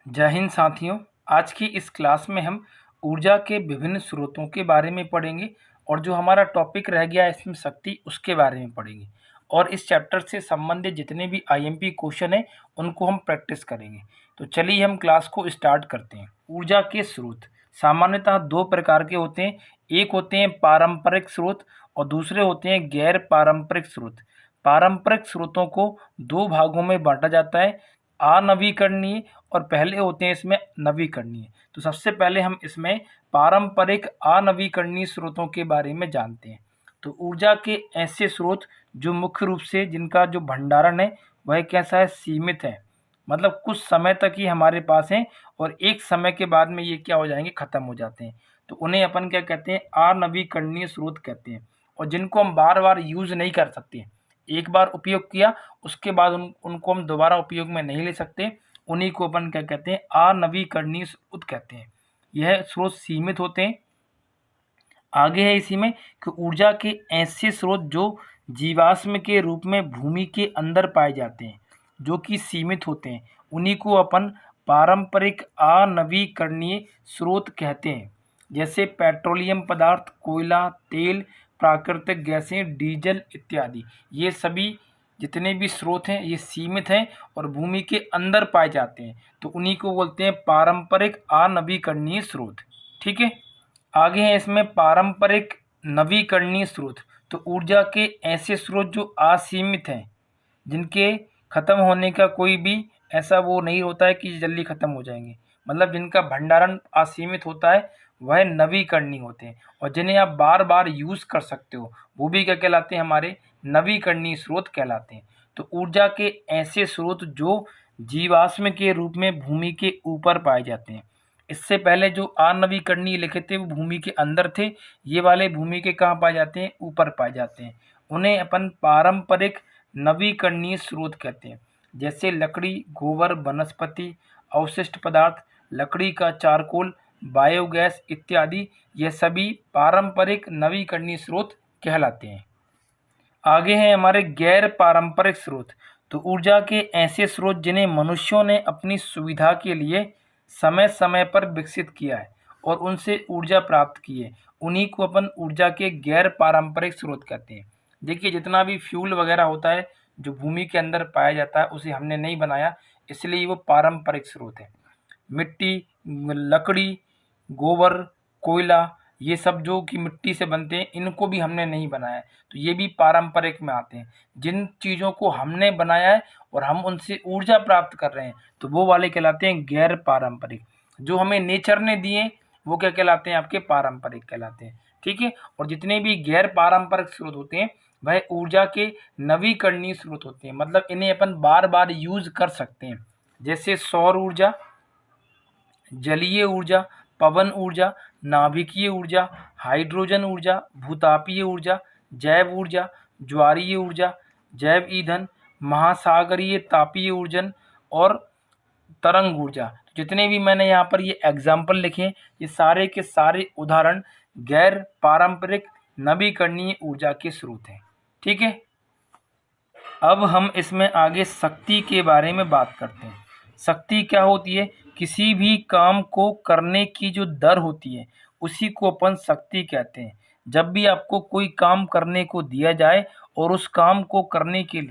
जय हिंद साथियों। आज की इस क्लास में हम ऊर्जा के विभिन्न स्रोतों के बारे में पढ़ेंगे और जो हमारा टॉपिक रह गया है इसमें शक्ति, उसके बारे में पढ़ेंगे और इस चैप्टर से संबंधित जितने भी आईएमपी क्वेश्चन हैं उनको हम प्रैक्टिस करेंगे। तो चलिए हम क्लास को स्टार्ट करते हैं। ऊर्जा के स्रोत सामान्यतः दो प्रकार के होते हैं। एक होते हैं पारंपरिक स्रोत और दूसरे होते हैं गैर पारंपरिक स्रोत। पारंपरिक स्रोतों को दो भागों में बांटा जाता है, अनवीकरणीय और पहले होते हैं इसमें नवीकरणीय। तो सबसे पहले हम इसमें पारंपरिक अनवीकरणीय स्रोतों के बारे में जानते हैं। तो ऊर्जा के ऐसे स्रोत जो मुख्य रूप से जिनका जो भंडारण है वह कैसा है, सीमित है, मतलब कुछ समय तक ही हमारे पास हैं और एक समय के बाद में ये क्या हो जाएंगे, खत्म हो जाते हैं। तो उन्हें अपन क्या कहते हैं, अनवीकरणीय स्रोत कहते हैं। और जिनको हम बार बार यूज नहीं कर सकते, एक बार उपयोग किया उसके बाद उनको हम दोबारा उपयोग में नहीं ले सकते, उन्हीं को अपन क्या कहते हैं, अनवीकरणीय स्रोत कहते हैं। यह स्रोत सीमित होते हैं। आगे है इसी में कि ऊर्जा के ऐसे स्रोत जो जीवाश्म के रूप में भूमि के अंदर पाए जाते हैं, जो कि सीमित होते हैं, उन्हीं को अपन पारंपरिक अनवीकरणीय स्रोत कहते हैं। जैसे पेट्रोलियम पदार्थ, कोयला, तेल, प्राकृतिक गैसें, डीजल इत्यादि। ये सभी जितने भी स्रोत हैं ये सीमित हैं और भूमि के अंदर पाए जाते हैं, तो उन्हीं को बोलते हैं पारंपरिक अनवीकरणीय स्रोत। ठीक है। आगे है इसमें पारंपरिक नवीकरणीय स्रोत। तो ऊर्जा के ऐसे स्रोत जो असीमित हैं, जिनके खत्म होने का कोई भी ऐसा वो नहीं होता है कि जल्दी खत्म हो जाएंगे, मतलब जिनका भंडारण असीमित होता है, वह नवीकरणीय होते हैं। और जिन्हें आप बार बार यूज कर सकते हो वो भी क्या कहलाते हैं, हमारे नवीकरणीय स्रोत कहलाते हैं। तो ऊर्जा के ऐसे स्रोत जो जीवाश्म के रूप में भूमि के ऊपर पाए जाते हैं। इससे पहले जो अनवीकरणीय लिखे थे वो भूमि के अंदर थे, ये वाले भूमि के कहाँ पाए जाते हैं, ऊपर पाए जाते हैं। उन्हें अपन पारंपरिक नवीकरणीय स्रोत कहते हैं। जैसे लकड़ी, गोबर, वनस्पति अवशिष्ट पदार्थ, लकड़ी का चारकोल, बायोगैस इत्यादि, ये सभी पारंपरिक नवीकरणीय स्रोत कहलाते हैं। आगे हैं हमारे गैर पारंपरिक स्रोत। तो ऊर्जा के ऐसे स्रोत जिन्हें मनुष्यों ने अपनी सुविधा के लिए समय समय पर विकसित किया है और उनसे ऊर्जा प्राप्त की है, उन्हीं को अपन ऊर्जा के गैर पारंपरिक स्रोत कहते हैं। देखिए, जितना भी फ्यूल वगैरह होता है जो भूमि के अंदर पाया जाता है उसे हमने नहीं बनाया, इसलिए वो पारंपरिक स्रोत है। मिट्टी, लकड़ी, गोबर, कोयला, ये सब जो कि मिट्टी से बनते हैं, इनको भी हमने नहीं बनाया है, तो ये भी पारंपरिक में आते हैं। जिन चीज़ों को हमने बनाया है और हम उनसे ऊर्जा प्राप्त कर रहे हैं, तो वो वाले कहलाते हैं गैर पारंपरिक। जो हमें नेचर ने दिए वो क्या कहलाते हैं, आपके पारंपरिक कहलाते हैं। ठीक है। और जितने भी गैर पारंपरिक स्रोत होते हैं वह ऊर्जा के नवीकरणीय स्रोत होते हैं, मतलब इन्हें अपन बार बार यूज कर सकते हैं। जैसे सौर ऊर्जा, जलीय ऊर्जा, पवन ऊर्जा, नाभिकीय ऊर्जा, हाइड्रोजन ऊर्जा, भूतापीय ऊर्जा, जैव ऊर्जा, ज्वारीय ऊर्जा, जैव ईंधन, महासागरीय तापीय ऊर्जन और तरंग ऊर्जा। जितने भी मैंने यहाँ पर ये एग्जाम्पल लिखे हैं, ये सारे के सारे उदाहरण गैर पारंपरिक नवीकरणीय ऊर्जा के स्रोत हैं। ठीक है। अब हम इसमें आगे शक्ति के बारे में बात करते हैं। शक्ति क्या होती है, किसी भी काम को करने की जो दर होती है उसी को अपन शक्ति कहते हैं। जब भी आपको कोई काम करने को दिया जाए और उस काम को करने के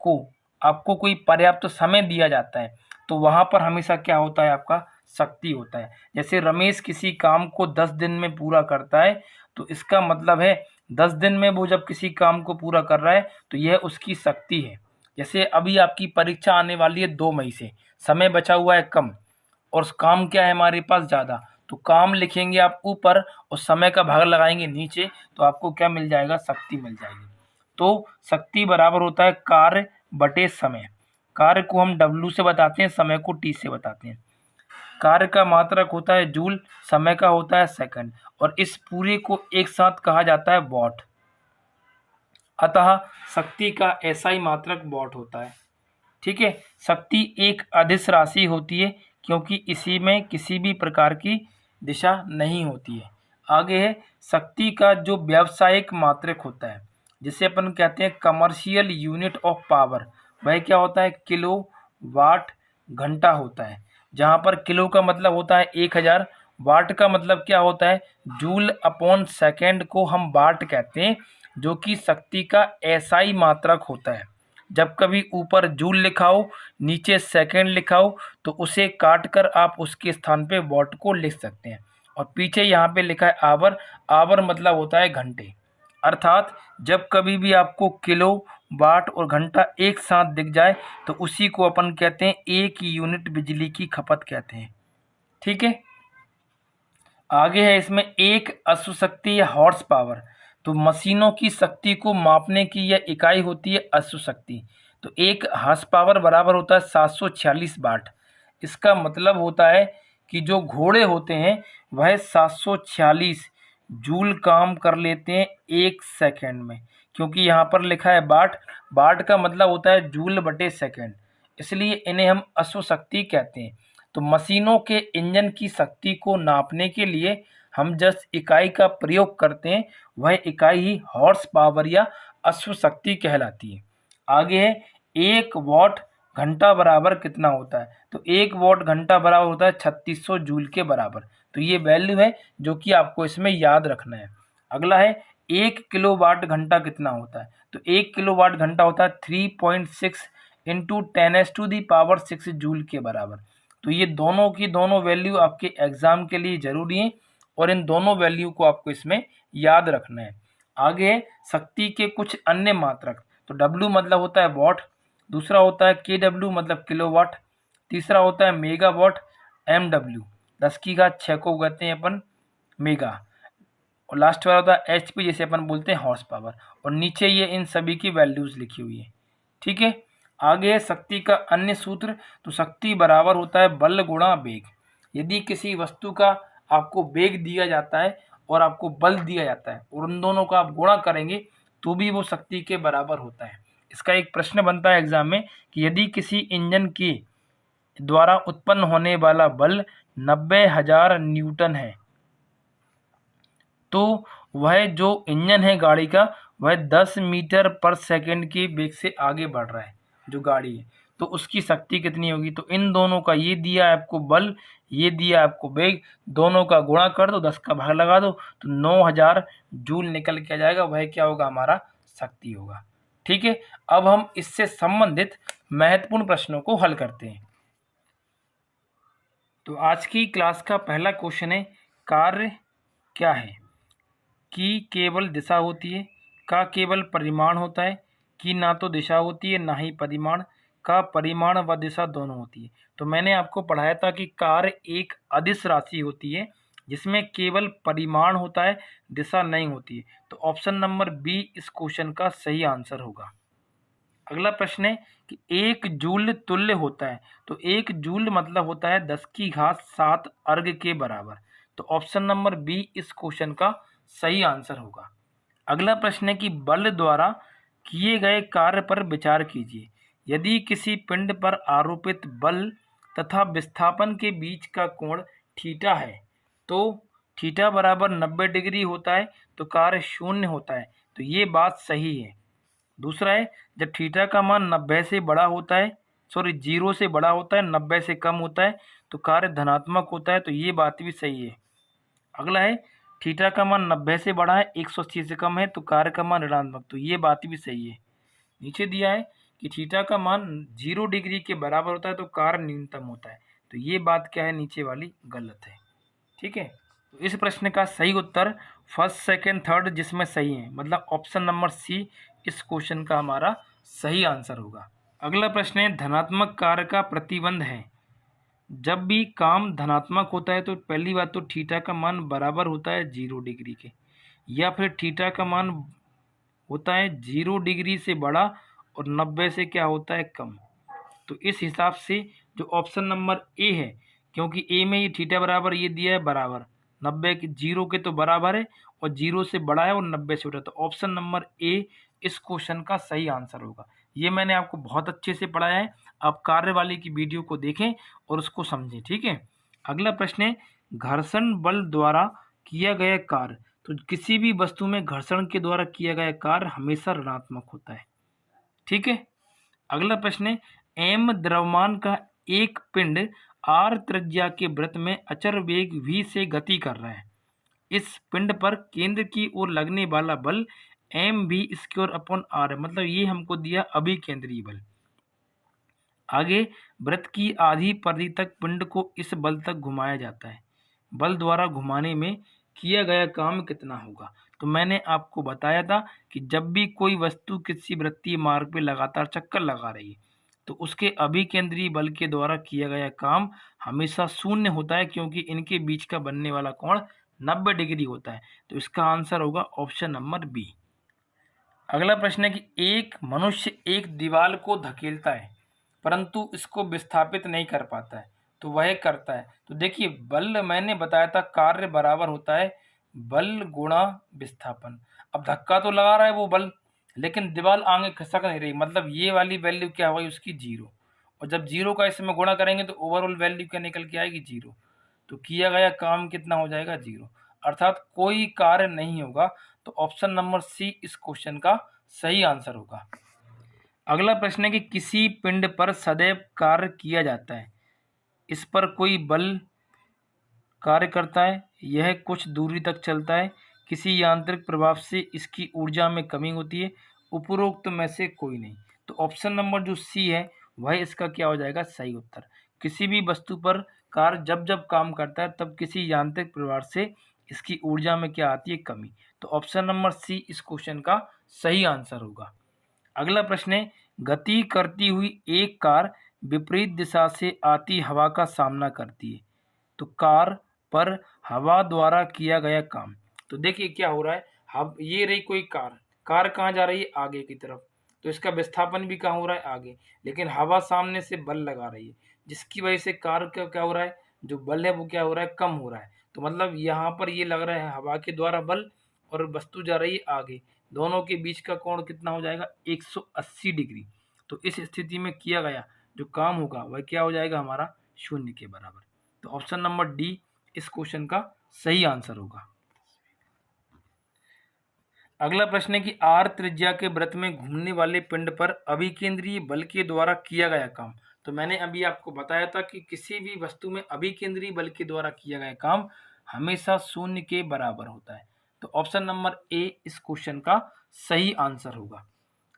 को आपको कोई पर्याप्त समय दिया जाता है, तो वहाँ पर हमेशा क्या होता है, आपका शक्ति होता है। जैसे रमेश किसी काम को 10 दिन में पूरा करता है, तो इसका मतलब है 10 दिन में वो जब किसी काम को पूरा कर रहा है तो यह उसकी शक्ति है। जैसे अभी आपकी परीक्षा आने वाली है 2 मई से, समय बचा हुआ है कम और काम क्या है हमारे पास ज़्यादा, तो काम लिखेंगे आप ऊपर और समय का भाग लगाएंगे नीचे, तो आपको क्या मिल जाएगा, शक्ति मिल जाएगी। तो शक्ति बराबर होता है कार्य बटे समय। कार्य को हम W से बताते हैं, समय को T से बताते हैं। कार्य का मात्रक होता है जूल, समय का होता है सेकंड, और इस पूरे को एक साथ कहा जाता है वॉट। अतः शक्ति का ऐसा ही मात्रक वॉट होता है। ठीक है। शक्ति एक अदिश राशि होती है क्योंकि इसी में किसी भी प्रकार की दिशा नहीं होती है। आगे है शक्ति का जो व्यावसायिक मात्रक होता है, जिसे अपन कहते हैं कमर्शियल यूनिट ऑफ पावर, वह क्या होता है, किलो वाट, घंटा होता है, जहाँ पर किलो का मतलब होता है 1000, वाट का मतलब क्या होता है, जूल अपॉन सेकेंड को हम वाट कहते हैं, जो कि शक्ति का एसआई मात्रक होता है। जब कभी ऊपर जूल लिखा हो, नीचे सेकेंड लिखा हो, तो उसे काट कर आप उसके स्थान पे वॉट को लिख सकते हैं। और पीछे यहाँ पे लिखा है आवर, आवर मतलब होता है घंटे। अर्थात जब कभी भी आपको किलो, वाट और घंटा एक साथ दिख जाए तो उसी को अपन कहते हैं एक यूनिट बिजली की खपत कहते हैं। ठीक है, आगे है इसमें एक अश्व शक्ति या हॉर्स पावर। तो मशीनों की शक्ति को मापने की यह इकाई होती है अश्व शक्ति। तो एक हॉर्स पावर बराबर होता है 746 वाट। इसका मतलब होता है कि जो घोड़े होते हैं वह 746 जूल काम कर लेते हैं 1 सेकंड में, क्योंकि यहाँ पर लिखा है वाट, वाट का मतलब होता है जूल बटे सेकंड, इसलिए इन्हें हम अश्व शक्ति कहते हैं। तो मशीनों के इंजन की शक्ति को नापने के लिए हम जिस इकाई का प्रयोग करते हैं वह इकाई ही हॉर्स पावर या अश्व शक्ति कहलाती है। आगे है 1 वॉट घंटा बराबर कितना होता है। तो 1 वॉट घंटा बराबर होता है 3600 जूल के बराबर। तो ये वैल्यू है जो कि आपको इसमें याद रखना है। अगला है 1 किलोवाट घंटा कितना होता है। तो 1 किलोवाट घंटा होता है 3.6 इंटू 10⁻⁶ जूल के बराबर। तो ये दोनों की दोनों वैल्यू आपके एग्जाम के लिए जरूरी है और इन दोनों वैल्यू को आपको इसमें याद रखना है। आगे है शक्ति के कुछ अन्य मात्रक। तो W मतलब होता है वॉट, दूसरा होता है KW मतलब किलोवाट, तीसरा होता है मेगावाट, MW 10⁶ को कहते हैं अपन मेगा, और लास्ट वाला होता है HP जैसे अपन बोलते हैं हॉर्स पावर। और नीचे ये इन सभी की वैल्यूज लिखी हुई है। ठीक है, आगे है शक्ति का अन्य सूत्र। तो शक्ति बराबर होता है बल गुणा वेग। यदि किसी वस्तु का आपको वेग दिया जाता है और आपको बल दिया जाता है और उन दोनों का आप गुणा करेंगे तो भी वो शक्ति के बराबर होता है। इसका एक प्रश्न बनता है एग्जाम में कि यदि किसी इंजन के द्वारा उत्पन्न होने वाला बल 90,000 न्यूटन है तो वह जो इंजन है गाड़ी का वह 10 मीटर पर सेकंड के वेग से आगे बढ़ रहा है, जो गाड़ी है, तो उसकी शक्ति कितनी होगी। तो इन दोनों का ये दिया है आपको बल, ये दिया है आपको वेग, दोनों का गुणा कर दो, 10 का भाग लगा दो, तो 9000 जूल निकल के आ जाएगा। वह क्या होगा, हमारा शक्ति होगा। ठीक है, अब हम इससे संबंधित महत्वपूर्ण प्रश्नों को हल करते हैं। तो आज की क्लास का पहला क्वेश्चन है, कार्य क्या है। की केवल दिशा होती है, का केवल परिमाण होता है, कि ना तो दिशा होती है ना ही परिमाण, का परिमाण व दिशा दोनों होती है। तो मैंने आपको पढ़ाया था कि कार्य एक अदिश राशि होती है जिसमें केवल परिमाण होता है, दिशा नहीं होती है। तो ऑप्शन नंबर बी इस क्वेश्चन का सही आंसर होगा। अगला प्रश्न है कि 1 जूल तुल्य होता है। तो 1 जूल मतलब होता है 10⁻7 अर्ग के बराबर। तो ऑप्शन नंबर बी इस क्वेश्चन का सही आंसर होगा। अगला प्रश्न है कि बल द्वारा किए गए कार्य पर विचार कीजिए। यदि किसी पिंड पर आरोपित बल तथा विस्थापन के बीच का कोण थीटा है तो थीटा बराबर 90 डिग्री होता है, तो कार्य शून्य होता है। तो ये बात सही है। दूसरा है, जब थीटा का मान 90 से बड़ा होता है, 0 से बड़ा होता है, 90 से कम होता है, तो कार्य धनात्मक होता है। तो ये बात भी सही है। अगला है, थीटा का मान 90 से बड़ा है, 180 से कम है, तो कार्य का मान ऋणात्मक। तो ये बात भी सही है। नीचे दिया है कि थीटा का मान 0 डिग्री के बराबर होता है, तो कार्य न्यूनतम होता है। तो ये बात क्या है, नीचे वाली गलत है। ठीक है, तो इस प्रश्न का सही उत्तर फर्स्ट, सेकंड, थर्ड जिसमें सही है, मतलब ऑप्शन नंबर सी इस क्वेश्चन का हमारा सही आंसर होगा। अगला प्रश्न है, धनात्मक कार्य का प्रतिबंध है। जब भी काम धनात्मक होता है तो पहली बात तो थीटा का मान बराबर होता है 0 डिग्री के, या फिर थीटा का मान होता है 0 डिग्री से बड़ा और 90 से क्या होता है, कम। तो इस हिसाब से जो ऑप्शन नंबर ए है, क्योंकि ए में ये थीटा बराबर ये दिया है बराबर 90 के, 0 के तो बराबर है और 0 से बड़ा है और 90 से छोटा, तो ऑप्शन नंबर ए इस क्वेश्चन का सही आंसर होगा। ये मैंने आपको बहुत अच्छे से पढ़ाया है, आप कार्य वाले की वीडियो को देखें और उसको समझें। ठीक है, अगला प्रश्न है, घर्षण बल द्वारा किया गया कार्य। तो किसी भी वस्तु में घर्षण के द्वारा किया गया कार्य हमेशा ऋणात्मक होता है। ठीक है, अगला प्रश्न है, एम द्रव्यमान का एक पिंड आर त्रिज्या के वृत्त में अचर वेग v से गति कर रहा है। इस पिंड पर केंद्र की ओर लगने वाला बल mv²/r है, मतलब ये हमको दिया अभिकेंद्रीय बल। आगे वृत्त की आधी परिधि तक पिंड को इस बल तक घुमाया जाता है। बल द्वारा घुमाने में किया गया काम कितना होगा? तो मैंने आपको बताया था कि जब भी कोई वस्तु किसी वृत्तीय मार्ग पे लगातार चक्कर लगा रही है तो उसके अभिकेंद्रीय बल के द्वारा किया गया काम हमेशा शून्य होता है, क्योंकि इनके बीच का बनने वाला कोण 90 डिग्री होता है। तो इसका आंसर होगा ऑप्शन नंबर बी। अगला प्रश्न है कि एक मनुष्य एक दीवार को धकेलता है परंतु इसको विस्थापित नहीं कर पाता है, तो वह करता है। तो देखिए, बल मैंने बताया था कार्य बराबर होता है बल गुणा विस्थापन। अब धक्का तो लगा रहा है वो बल, लेकिन दीवार आगे खिसक नहीं रही, मतलब ये वाली वैल्यू क्या होगी उसकी 0। और जब 0 का इसमें गुणा करेंगे तो ओवरऑल वैल्यू क्या निकल के आएगी 0। तो किया गया काम कितना हो जाएगा 0, अर्थात कोई कार्य नहीं होगा। तो ऑप्शन नंबर सी इस क्वेश्चन का सही आंसर होगा। अगला प्रश्न है कि किसी पिंड पर सदैव कार्य किया जाता है, इस पर कोई बल कार्य करता है, यह कुछ दूरी तक चलता है, किसी यांत्रिक प्रभाव से इसकी ऊर्जा में कमी होती है, उपरोक्त में से कोई नहीं। तो ऑप्शन नंबर जो सी है वह इसका क्या हो जाएगा सही उत्तर। किसी भी वस्तु पर कार्य जब जब काम करता है तब किसी यांत्रिक प्रभाव से इसकी ऊर्जा में क्या आती है कमी। तो ऑप्शन नंबर सी इस क्वेश्चन का सही आंसर होगा। अगला प्रश्न है, गति करती हुई एक कार विपरीत दिशा से आती हवा का सामना करती है, तो कार पर हवा द्वारा किया गया काम। तो देखिए क्या हो रहा है, अब ये रही कोई कार, कार कहाँ जा रही है आगे की तरफ, तो इसका विस्थापन भी कहाँ हो रहा है आगे, लेकिन हवा सामने से बल लगा रही है जिसकी वजह से कार का क्या हो रहा है, जो बल है वो क्या हो रहा है कम हो रहा है। तो मतलब यहाँ पर ये लग रहा है हवा के द्वारा बल और वस्तु जा रही है आगे, दोनों के बीच का कोण कितना हो जाएगा 180 डिग्री। तो इस स्थिति में किया गया जो काम होगा वह क्या हो जाएगा हमारा 0 के बराबर। तो ऑप्शन नंबर डी इस क्वेश्चन का सही आंसर होगा। अगला प्रश्न है कि आर त्रिज्या के वृत्त में घूमने वाले पिंड पर अभिकेंद्रीय बल के द्वारा किया गया काम। तो मैंने अभी आपको बताया था कि किसी भी वस्तु में अभिकेंद्रीय बल के द्वारा किया गया काम हमेशा 0 के बराबर होता है। तो ऑप्शन नंबर ए इस क्वेश्चन का सही आंसर होगा।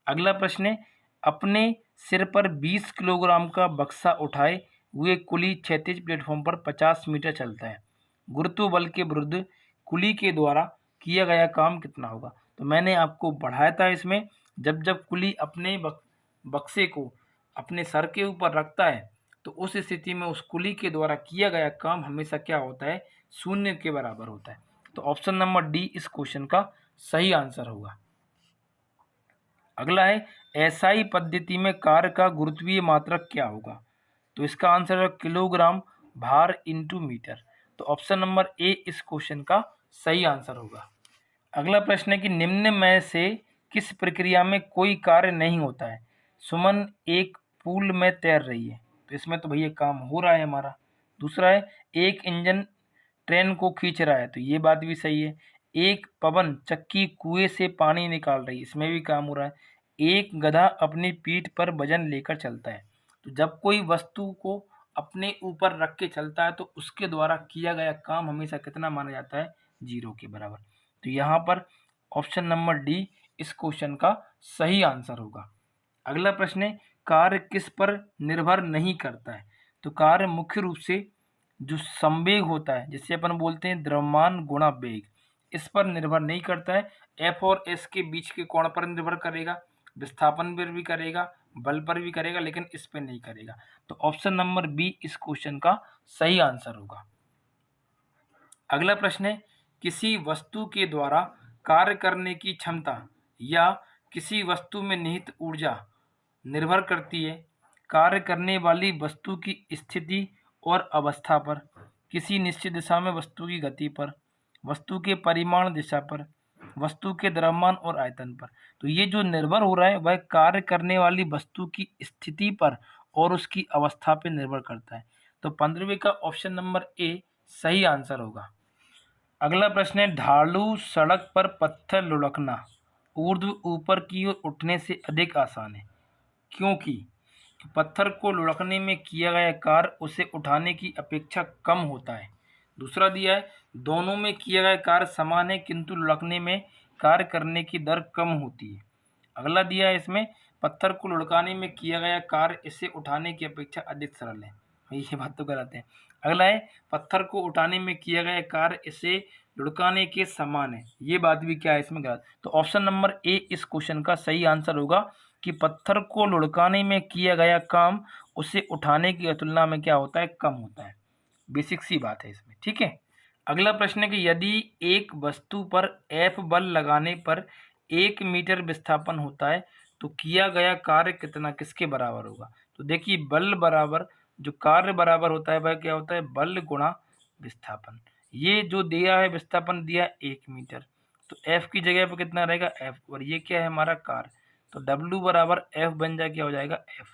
अगला प्रश्न है, अपने सिर पर 20 किलोग्राम का बक्सा उठाए हुए कुली क्षैतिज प्लेटफॉर्म पर 50 मीटर चलता है, गुरुत्व बल के विरुद्ध कुली के द्वारा किया गया काम कितना होगा। तो मैंने आपको बढ़ाया था इसमें, जब जब कुली अपने बक्से को अपने सर के ऊपर रखता है तो उस स्थिति में उस कुली के द्वारा किया गया काम हमेशा क्या होता है 0 के बराबर होता है। तो ऑप्शन नंबर डी इस क्वेश्चन का सही आंसर होगा। अगला है, एसआई पद्धति में कार्य का गुरुत्वीय मात्रक क्या होगा। तो इसका आंसर है किलोग्राम भार इंटू मीटर। तो ऑप्शन नंबर ए इस क्वेश्चन का सही आंसर होगा। अगला प्रश्न है कि निम्न में से किस प्रक्रिया में कोई कार्य नहीं होता है। सुमन एक पूल में तैर रही है, तो इसमें तो भैया काम हो रहा है हमारा। दूसरा है, एक इंजन ट्रेन को खींच रहा है, तो ये बात भी सही है। एक पवन चक्की कुएं से पानी निकाल रही है, इसमें भी काम हो रहा है। एक गधा अपनी पीठ पर वजन लेकर चलता है। तो जब कोई वस्तु को अपने ऊपर रख के चलता है तो उसके द्वारा किया गया काम हमेशा कितना माना जाता है 0 के बराबर। तो यहाँ पर ऑप्शन नंबर डी इस क्वेश्चन का सही आंसर होगा। अगला प्रश्न है, कार्य किस पर निर्भर नहीं करता है। तो कार्य मुख्य रूप से जो संवेग होता है, जिसे अपन बोलते हैं द्रव्यमान गुणा वेग, इस पर निर्भर नहीं करता है। एफ और एस के बीच के कोण पर निर्भर करेगा, विस्थापन पर भी करेगा, बल पर भी करेगा, लेकिन इस पर नहीं करेगा। तो ऑप्शन नंबर बी इस क्वेश्चन का सही आंसर होगा। अगला प्रश्न है, किसी वस्तु के द्वारा कार्य करने की क्षमता या किसी वस्तु में निहित ऊर्जा निर्भर करती है कार्य करने वाली वस्तु की स्थिति और अवस्था पर, किसी निश्चित दिशा में वस्तु की गति पर, वस्तु के परिमाण दिशा पर, वस्तु के द्रव्यमान और आयतन पर। तो ये जो निर्भर हो रहा है वह कार्य करने वाली वस्तु की स्थिति पर और उसकी अवस्था पर निर्भर करता है। तो 15वें का ऑप्शन नंबर ए सही आंसर होगा। अगला प्रश्न है, ढालू सड़क पर पत्थर लुढ़कना ऊर्ध्व ऊपर की ओर उठने से अधिक आसान है, क्योंकि कि पत्थर को लुढ़कने में किया गया कार्य उसे उठाने की अपेक्षा कम होता है। दूसरा दिया है दोनों में किया गया कार्य समान है किंतु लुढ़कने में कार्य करने की दर कम होती है। अगला दिया है इसमें पत्थर को लुढ़काने में किया गया कार्य इसे उठाने की अपेक्षा अधिक सरल है। ये बात तो गलत है। अगला है पत्थर को उठाने में किया गया कार्य इसे लुढ़काने के समान है। ये बात भी क्या है इसमें गलत। तो ऑप्शन नंबर ए इस क्वेश्चन का सही आंसर होगा कि पत्थर को लुढ़काने में किया गया काम उसे उठाने की तुलना में क्या होता है, कम होता है। बेसिक सी बात है इसमें, ठीक है। अगला प्रश्न है कि यदि एक वस्तु पर F बल लगाने पर 1 मीटर विस्थापन होता है तो किया गया कार्य कितना किसके बराबर होगा। तो देखिए बल बराबर जो कार्य बराबर होता है वह क्या होता है, बल गुणा विस्थापन। ये जो दिया है विस्थापन दिया है 1 मीटर, तो F की जगह पर कितना रहेगा F, और ये क्या है हमारा कार्य, तो W बराबर F बन जाए क्या हो जाएगा F,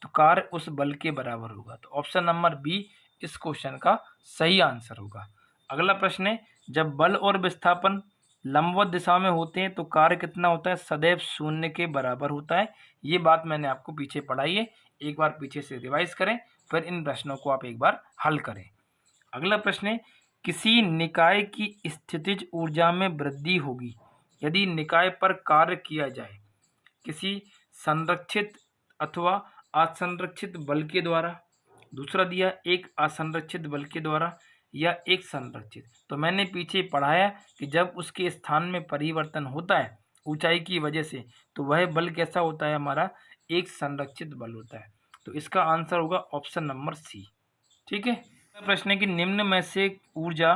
तो कार्य उस बल के बराबर होगा। तो ऑप्शन नंबर बी इस क्वेश्चन का सही आंसर होगा। अगला प्रश्न है जब बल और विस्थापन लंबवत दिशा में होते हैं तो कार्य कितना होता है, सदैव शून्य के बराबर होता है। ये बात मैंने आपको पीछे पढ़ाई है, एक बार पीछे से रिवाइज करें फिर इन प्रश्नों को आप एक बार हल करें। अगला प्रश्न है किसी निकाय की स्थितिज ऊर्जा में वृद्धि होगी यदि निकाय पर कार्य किया जाए किसी संरक्षित अथवा असंरक्षित बल के द्वारा। दूसरा दिया एक असंरक्षित बल के द्वारा या एक संरक्षित। तो मैंने पीछे पढ़ाया कि जब उसके स्थान में परिवर्तन होता है ऊंचाई की वजह से तो वह बल कैसा होता है हमारा, एक संरक्षित बल होता है। तो इसका आंसर होगा ऑप्शन नंबर सी, ठीक है। अगला प्रश्न है कि निम्न में से ऊर्जा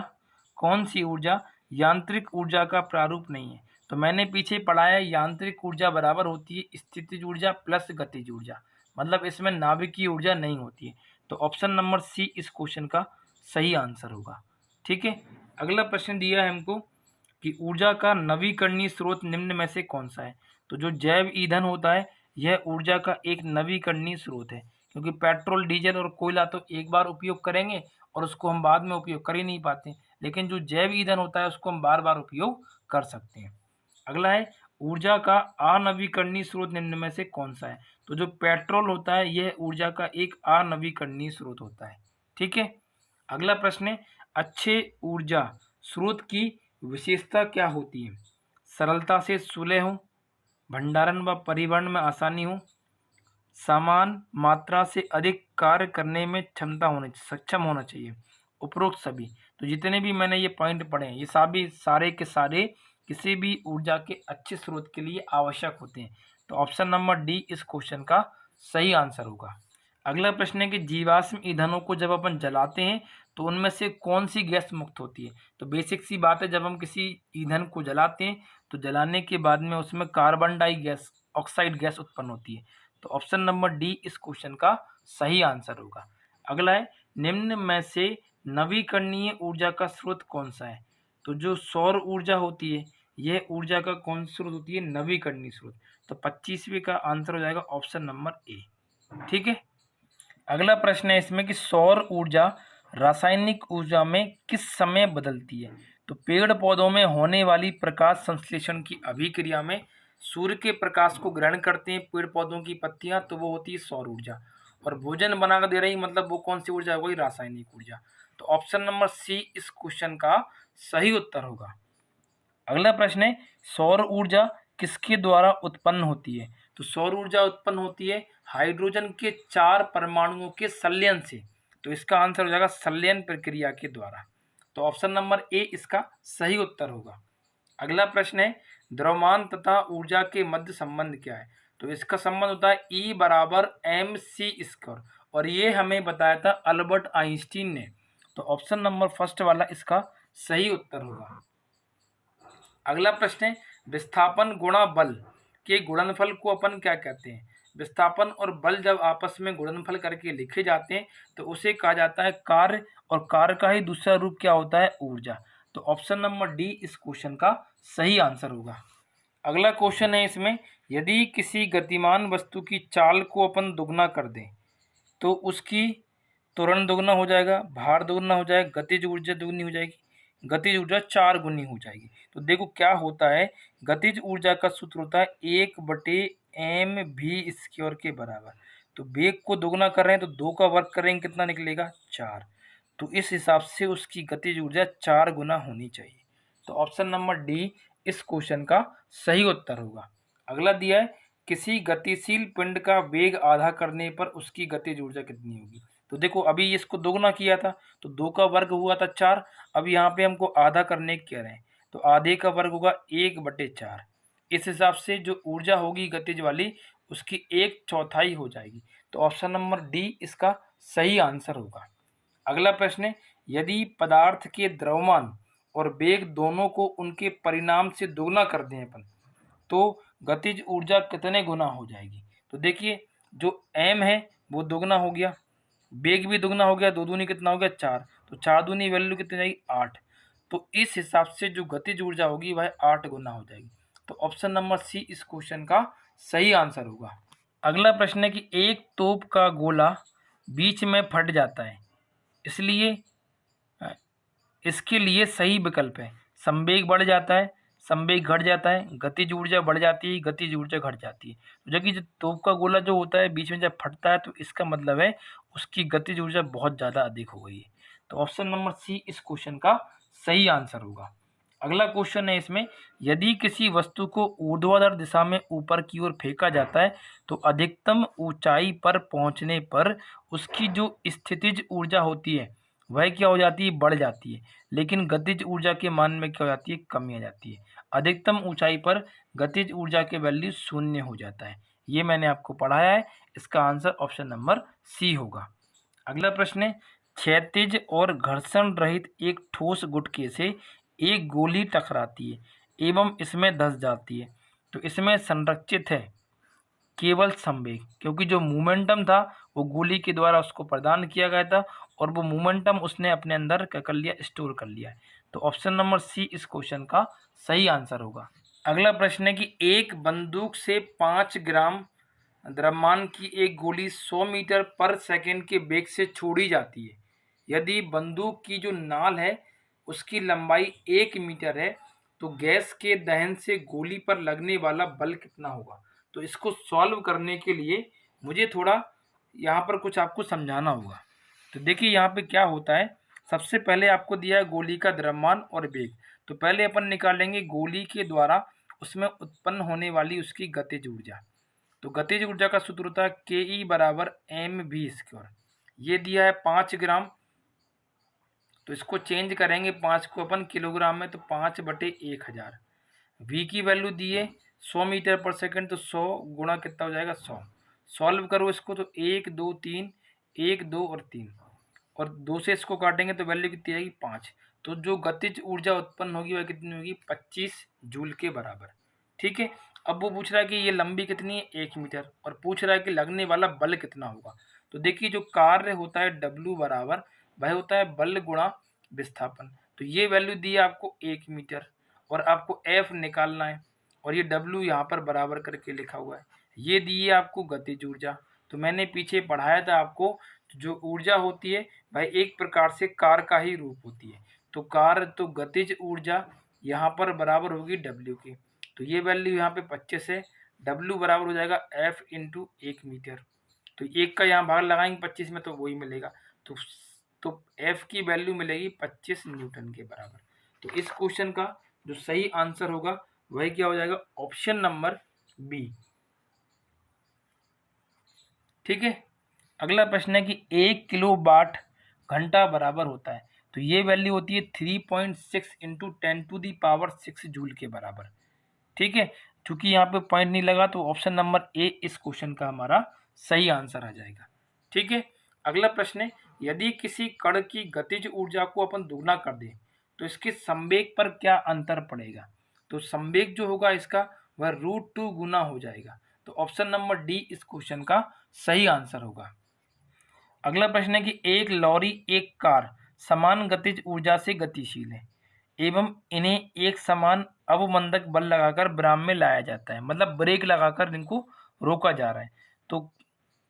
कौन सी ऊर्जा यांत्रिक ऊर्जा का प्रारूप नहीं है। तो मैंने पीछे पढ़ाया यांत्रिक ऊर्जा बराबर होती है स्थितिज ऊर्जा प्लस गतिज ऊर्जा, मतलब इसमें नाभिकीय ऊर्जा नहीं होती है। तो ऑप्शन नंबर सी इस क्वेश्चन का सही आंसर होगा, ठीक है। अगला प्रश्न दिया है हमको कि ऊर्जा का नवीकरणीय स्रोत निम्न में से कौन सा है। तो जो जैव ईंधन होता है यह ऊर्जा का एक नवीकरणीय स्रोत है, क्योंकि पेट्रोल डीजल और कोयला तो एक बार उपयोग करेंगे और उसको हम बाद में उपयोग कर ही नहीं पाते, लेकिन जो जैव ईंधन होता है उसको हम बार बार उपयोग कर सकते हैं। अगला है ऊर्जा का अनवीकरणीय स्रोत निम्न में से कौन सा है। तो जो पेट्रोल होता है यह ऊर्जा का एक अनवीकरणीय स्रोत होता है, ठीक है। अगला प्रश्न है अच्छे ऊर्जा स्रोत की विशेषता क्या होती है। सरलता से सुलह हो, भंडारण व परिवहन में आसानी हो, समान मात्रा से अधिक कार्य करने में क्षमता होने सक्षम होना चाहिए, उपरोक्त सभी। तो जितने भी मैंने ये पॉइंट पढ़े हैं ये सभी सारे के सारे किसी भी ऊर्जा के अच्छे स्रोत के लिए आवश्यक होते हैं। तो ऑप्शन नंबर डी इस क्वेश्चन का सही आंसर होगा। अगला प्रश्न है कि जीवाश्म ईंधनों को जब अपन जलाते हैं तो उनमें से कौन सी गैस मुक्त होती है। तो बेसिक सी बात है, जब हम किसी ईंधन को जलाते हैं तो जलाने के बाद में उसमें कार्बन डाई गैस ऑक्साइड गैस उत्पन्न होती है। तो ऑप्शन नंबर डी इस क्वेश्चन का सही आंसर होगा। अगला है निम्न में से नवीकरणीय ऊर्जा का स्रोत कौन सा है। तो जो सौर ऊर्जा होती है यह ऊर्जा का कौन सा स्रोत होती है, नवीकरणीय स्रोत। तो 25वें का आंसर हो जाएगा ऑप्शन नंबर ए, ठीक है। अगला प्रश्न है इसमें कि सौर ऊर्जा रासायनिक ऊर्जा में किस समय बदलती है। तो पेड़ पौधों में होने वाली प्रकाश संश्लेषण की अभिक्रिया में सूर्य के प्रकाश को ग्रहण करते हैं पेड़ पौधों की पत्तियां, तो वो होती है सौर ऊर्जा। और भोजन बनाकर दे रही मतलब वो कौन सी ऊर्जा होगी, रासायनिक ऊर्जा। तो ऑप्शन नंबर सी इस क्वेश्चन का सही उत्तर होगा। अगला प्रश्न है सौर ऊर्जा किसके द्वारा उत्पन्न होती है। तो सौर ऊर्जा उत्पन्न होती है हाइड्रोजन के 4 परमाणुओं के संलयन से। तो इसका आंसर हो जाएगा संलयन प्रक्रिया के द्वारा। तो ऑप्शन नंबर ए इसका सही उत्तर होगा। अगला प्रश्न है द्रव्यमान तथा ऊर्जा के मध्य संबंध क्या है। तो इसका संबंध होता है E बराबर mc², और ये हमें बताया था अल्बर्ट आइंस्टीन ने। तो ऑप्शन नंबर फर्स्ट वाला इसका सही उत्तर होगा। अगला प्रश्न है विस्थापन गुणा बल के गुणनफल को अपन क्या कहते हैं। विस्थापन और बल जब आपस में गुणनफल करके लिखे जाते हैं तो उसे कहा जाता है कार्य, और कार्य का ही दूसरा रूप क्या होता है, ऊर्जा। तो ऑप्शन नंबर डी इस क्वेश्चन का सही आंसर होगा। अगला क्वेश्चन है इसमें यदि किसी गतिमान वस्तु की चाल को अपन दुगना कर दें तो उसकी त्वरण दुगना हो जाएगा, भार दुगना हो जाएगा, गतिज ऊर्जा दुगनी हो जाएगी, गतिज ऊर्जा 4 गुनी हो जाएगी। तो देखो क्या होता है, गतिज ऊर्जा का सूत्र होता है 1/m mv² के बराबर। तो वेग को दोगुना कर रहे हैं तो 2 का वर्ग करेंगे कितना निकलेगा 4। तो इस हिसाब से उसकी गतिज ऊर्जा 4 गुना होनी चाहिए। तो ऑप्शन नंबर डी इस क्वेश्चन का सही उत्तर होगा। अगला दिया है किसी गतिशील पिंड का वेग आधा करने पर उसकी गतिज ऊर्जा कितनी होगी। तो देखो अभी इसको दोगुना किया था तो 2 का वर्ग हुआ था 4। अब यहाँ पे हमको आधा करने कह रहे हैं तो आधे का वर्ग होगा 1/4। इस हिसाब से जो ऊर्जा होगी गतिज वाली उसकी 1/4 हो जाएगी। तो ऑप्शन नंबर डी इसका सही आंसर होगा। अगला प्रश्न है यदि पदार्थ के द्रव्यमान और वेग दोनों को उनके परिणाम से दोगुना कर दें अपन तो गतिज ऊर्जा कितने गुना हो जाएगी। तो देखिए जो m है वो दोगुना हो गया, वेग भी दोगुना हो गया, 2 दूनी कितना हो गया 4। तो 4 दूनी वैल्यू कितनी जाएगी 8। तो इस हिसाब से जो गतिज ऊर्जा होगी वह 8 गुना हो जाएगी। तो ऑप्शन नंबर सी इस क्वेश्चन का सही आंसर होगा। अगला प्रश्न है कि एक तोप का गोला बीच में फट जाता है, इसलिए इसके लिए सही विकल्प है संवेग बढ़ जाता है, संवेग घट जाता है, गतिज ऊर्जा बढ़ जाती है, गतिज ऊर्जा घट जाती है। तो जबकि जो तोप का गोला जो होता है बीच में जब फटता है तो इसका मतलब है उसकी गतिज ऊर्जा बहुत ज़्यादा अधिक हो गई है। तो ऑप्शन नंबर सी इस क्वेश्चन का सही आंसर होगा। अगला क्वेश्चन है इसमें यदि किसी वस्तु को ऊर्ध्वाधर दिशा में ऊपर की ओर फेंका जाता है तो अधिकतम ऊंचाई पर पहुंचने पर उसकी जो स्थितिज ऊर्जा होती है वह क्या हो जाती है बढ़ जाती है, लेकिन गतिज ऊर्जा के मान में क्या हो जाती है कमी आ जाती है। अधिकतम ऊंचाई पर गतिज ऊर्जा के वैल्यू 0 हो जाता है। ये मैंने आपको पढ़ाया है, इसका आंसर ऑप्शन नंबर सी होगा। अगला प्रश्न है क्षैतिज और घर्षण रहित एक ठोस गुटके से एक गोली टकराती है एवं इसमें धंस जाती है तो इसमें संरक्षित है केवल संवेग, क्योंकि जो मोमेंटम था वो गोली के द्वारा उसको प्रदान किया गया था और वो मोमेंटम उसने अपने अंदर क्या कर लिया स्टोर कर लिया है। तो ऑप्शन नंबर सी इस क्वेश्चन का सही आंसर होगा। अगला प्रश्न है कि एक बंदूक से 5 ग्राम द्रव्यमान की एक गोली 100 मीटर पर सेकंड के वेग से छोड़ी जाती है। यदि बंदूक की जो नाल है उसकी लंबाई 1 मीटर है तो गैस के दहन से गोली पर लगने वाला बल कितना होगा। तो इसको सॉल्व करने के लिए मुझे थोड़ा यहाँ पर कुछ आपको समझाना होगा। तो देखिए यहाँ पे क्या होता है, सबसे पहले आपको दिया है गोली का द्रव्यमान और वेग। तो पहले अपन निकालेंगे गोली के द्वारा उसमें उत्पन्न होने वाली उसकी गतिज ऊर्जा। तो गतिज ऊर्जा का सूत्र होता है के ई बराबर mv²। ये दिया है 5 ग्राम, तो इसको चेंज करेंगे 5 को अपन किलोग्राम में तो 5/1000। v की वैल्यू दी है 100 मीटर पर सेकंड तो 100 गुणा कितना हो जाएगा 100। सॉल्व करो इसको तो 1 2 3 1 2 और 3 और 2 से इसको काटेंगे तो वैल्यू कितनी आएगी 5। तो जो गतिज ऊर्जा उत्पन्न होगी वह कितनी होगी 25 जूल के बराबर। ठीक है, अब वो पूछ रहा है कि ये लंबी कितनी है 1 मीटर और पूछ रहा है कि लगने वाला बल कितना होगा। तो देखिए जो कार्य होता है W बराबर वह होता है बल गुणा विस्थापन। तो ये वैल्यू दी है आपको 1 मीटर और आपको F निकालना है और ये W यहाँ पर बराबर करके लिखा हुआ है। ये दी है आपको गतिज ऊर्जा। तो मैंने पीछे पढ़ाया था आपको जो ऊर्जा होती है वह एक प्रकार से कार्य का ही रूप होती है। तो कार्य तो गतिज ऊर्जा यहाँ पर बराबर होगी W की। तो ये वैल्यू यहाँ पे 25 है, W बराबर हो जाएगा F इंटू 1 मीटर। तो 1 का यहाँ भाग लगाएंगे 25 में तो वही मिलेगा। तो F की वैल्यू मिलेगी 25 न्यूटन के बराबर। तो इस क्वेश्चन का जो सही आंसर होगा वही क्या हो जाएगा ऑप्शन नंबर बी। ठीक है, अगला प्रश्न है कि 1 किलो वाट घंटा बराबर होता है तो ये वैल्यू होती है 3.6 इंटू 10⁶ जूल के बराबर। ठीक है, चूंकि यहाँ पे पॉइंट नहीं लगा तो ऑप्शन नंबर ए इस क्वेश्चन का हमारा सही आंसर आ जाएगा। ठीक है, अगला प्रश्न है यदि किसी कण की गतिज ऊर्जा को अपन दोगुना कर दें तो इसके संवेग पर क्या अंतर पड़ेगा। तो संवेग जो होगा इसका वह √2 गुना हो जाएगा। तो ऑप्शन नंबर डी इस क्वेश्चन का सही आंसर होगा। अगला प्रश्न है कि एक लॉरी एक कार समान गतिज ऊर्जा से गतिशील है एवं इन्हें एक समान अवमंदक बल लगाकर विराम में लाया जाता है, मतलब ब्रेक लगाकर इनको रोका जा रहा है।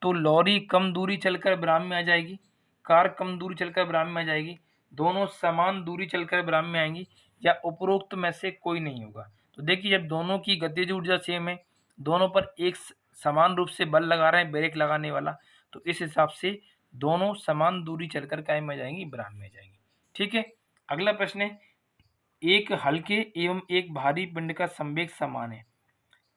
तो लॉरी कम दूरी चलकर विराम में आ जाएगी, कार कम दूरी चलकर विराम में आ जाएगी, दोनों समान दूरी चलकर विराम में आएंगी या उपरोक्त में से कोई नहीं होगा। तो देखिए जब दोनों की गतिज ऊर्जा सेम है दोनों पर एक समान रूप से बल लगा रहे हैं ब्रेक लगाने वाला, तो इस हिसाब से दोनों समान दूरी चलकर काय में जाएंगी, विराम में जाएंगी। ठीक है, अगला प्रश्न है, एक हल्के एवं एक भारी पिंड का संवेग समान है,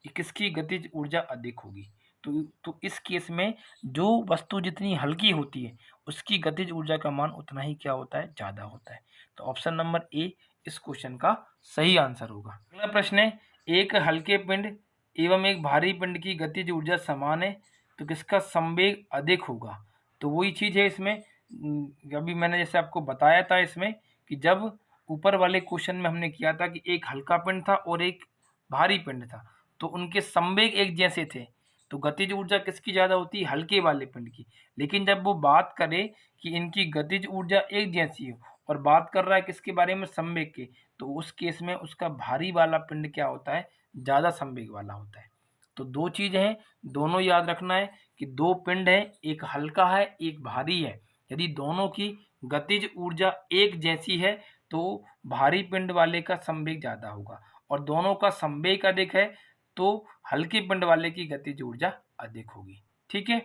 किसकी गतिज ऊर्जा अधिक होगी? तो इस केस में जो वस्तु जितनी हल्की होती है उसकी गतिज ऊर्जा का मान उतना ही क्या होता है, ज्यादा होता है। तो ऑप्शन नंबर ए इस क्वेश्चन का सही आंसर होगा। अगला प्रश्न है, एक हल्के पिंड एवं एक भारी पिंड की गतिज ऊर्जा समान है, तो किसका संवेग अधिक होगा? तो वही चीज है इसमें, अभी मैंने जैसे आपको बताया था इसमें कि जब ऊपर वाले क्वेश्चन में हमने किया था कि एक हल्का पिंड था और एक भारी पिंड था, तो उनके संवेग एक जैसे थे, तो गतिज ऊर्जा किसकी ज्यादा होती है, हल्के वाले पिंड की। लेकिन जब वो बात करे कि इनकी गतिज ऊर्जा एक जैसी हो और बात कर रहा है किसके बारे में, संवेग के, तो उस केस में उसका भारी वाला पिंड क्या होता है, ज्यादा संवेग वाला होता है। तो दो चीज है, दोनों याद रखना है कि दो पिंड है, एक हल्का है एक भारी है। यदि दोनों की गतिज ऊर्जा एक जैसी है तो भारी पिंड वाले का संवेग ज्यादा होगा, और दोनों का संवेग अधिक है तो हल्के पिंड वाले की गतिज ऊर्जा अधिक होगी। ठीक है,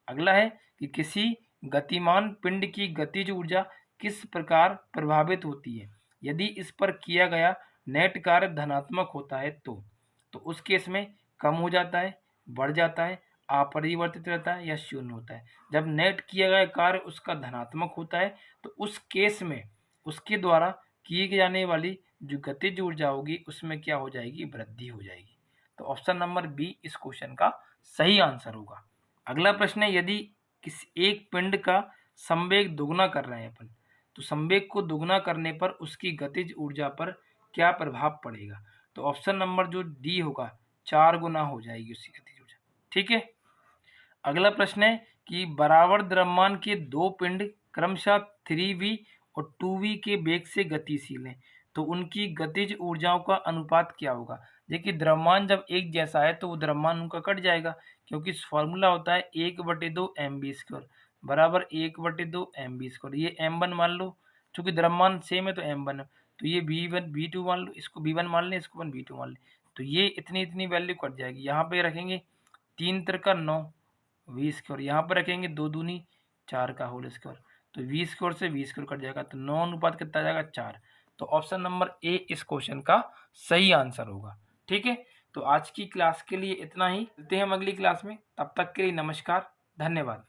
अगला है कि किसी गतिमान पिंड की गतिज ऊर्जा किस प्रकार प्रभावित होती है, यदि इस पर किया गया नेट कार्य धनात्मक होता है तो उस केस में कम हो जाता है, बढ़ जाता है, अपरिवर्तित रहता है या शून्य होता है। जब नेट किया गया कार्य उसका धनात्मक होता है तो उस केस में उसके द्वारा की जाने वाली जो गतिज ऊर्जा होगी उसमें क्या हो जाएगी, वृद्धि हो जाएगी। तो ऑप्शन नंबर बी इस क्वेश्चन का सही आंसर होगा। अगला प्रश्न है, यदि किसी एक पिंड का संवेग दुगना कर रहे हैं अपन, तो संवेग को दुगना करने पर उसकी गतिज ऊर्जा पर क्या प्रभाव पड़ेगा? तो ऑप्शन नंबर जो डी होगा, 4 गुना हो जाएगी उसकी गतिज ऊर्जा। ठीक है, अगला प्रश्न है कि बराबर द्रव्यमान के दो पिंड क्रमशः 3v और 2v के वेग से गतिशील हैं, तो उनकी गतिज ऊर्जाओं का अनुपात क्या होगा? देखिए, द्रव्यमान जब एक जैसा है तो वो द्रव्यमान उनका कट जाएगा, क्योंकि फॉर्मूला होता है 1/2 mv² बराबर 1/2 mv²। ये m1 मान लो, चूंकि द्रव्यमान सेम है तो m1 है, तो ये v1 v2 मान लो, इसको v1 मान लें, इसको v2 मान लें, तो ये इतनी इतनी वैल्यू कट जाएगी। यहाँ पे रखेंगे 3 × 9 v², यहाँ पर रखेंगे 2 दूनी 4 का होल स्क्वायर, तो v² से v² कट जाएगा, तो 9 अनुपात कितना आ जाएगा, 4। तो ऑप्शन नंबर ए इस क्वेश्चन का सही आंसर होगा। ठीक है, तो आज की क्लास के लिए इतना ही, मिलते हैं हम अगली क्लास में, तब तक के लिए नमस्कार, धन्यवाद।